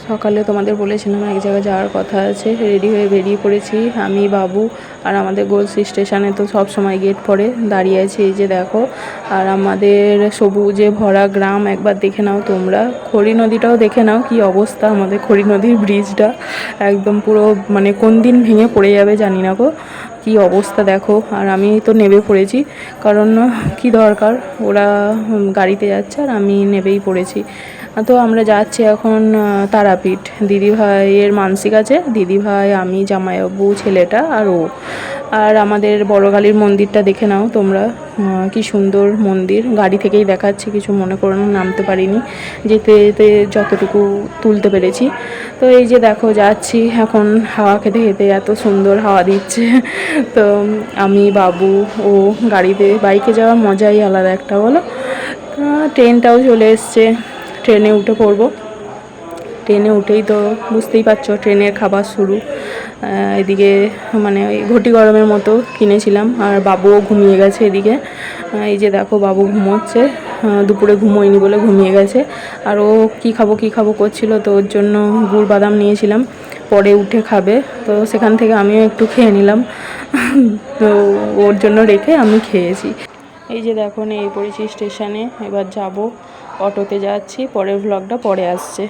সকালে তোমাদের বলেছিলাম এক জায়গায় যাওয়ার কথা আছে, রেডি হয়ে বেরিয়ে পড়েছি আমি, বাবু আর আমাদের গোলসি স্টেশনে তো সব সময় গেট পড়ে দাঁড়িয়ে আছি। এই যে দেখো, আর আমাদের সবুজে ভরা গ্রাম একবার দেখে নাও তোমরা। খড়ি নদীটাও দেখে নাও কি অবস্থা, আমাদের খড়ি নদীর ব্রিজটা একদম পুরো মানে কোন দিন ভেঙে পড়ে যাবে জানি না গো, কি অবস্থা দেখো। আর আমি তো নেমে পড়েছি, কারণ কি দরকার, ওরা গাড়িতে যাচ্ছে আর আমি নেবেই পড়েছি। তো আমরা যাচ্ছি এখন তারাপীঠ, দিদিভাইয়ের মানসিক আছে, দিদিভাই, আমি, জামাইবাবু, ছেলেটা আর ও। আর আমাদের বড়কালীর মন্দিরটা দেখে নাও তোমরা, কি সুন্দর মন্দির। গাড়ি থেকেই দেখাচ্ছি, কিছু মনে করো না, নামতে পারিনি, যেতে যেতে যতটুকু তুলতে পেরেছি। তো এই যে দেখো যাচ্ছি এখন, হাওয়া খেতে খেতে, এত সুন্দর হাওয়া দিচ্ছে। তো আমি, বাবু, ও গাড়িতে, বাইকে যাওয়ার মজাই আলাদা একটা, বলো। ট্রেনটাও চলে এসছে, ট্রেনে উঠে পড়বো। ট্রেনে উঠেই তো বুঝতেই পারছো ট্রেনের খাবার শুরু। এদিকে মানে ওই ঘটি গরমের মতো কিনেছিলাম, আর বাবুও ঘুমিয়ে গেছে এদিকে। এই যে দেখো বাবু ঘুমোচ্ছে, দুপুরে ঘুমোয়নি বলে ঘুমিয়ে গেছে। আর ও কী খাবো করছিল, তো ওর জন্য গুড় বাদাম নিয়েছিলাম, পরে উঠে খাবে, তো সেখান থেকে আমিও একটু খেয়ে নিলাম। তো ওর জন্য রেখে আমি খেয়েছি। এই যে দেখো এই পড়েছি স্টেশনে, এবার যাব, অটোতে যাচ্ছি, পরের ভ্লগটা পরে আসছে।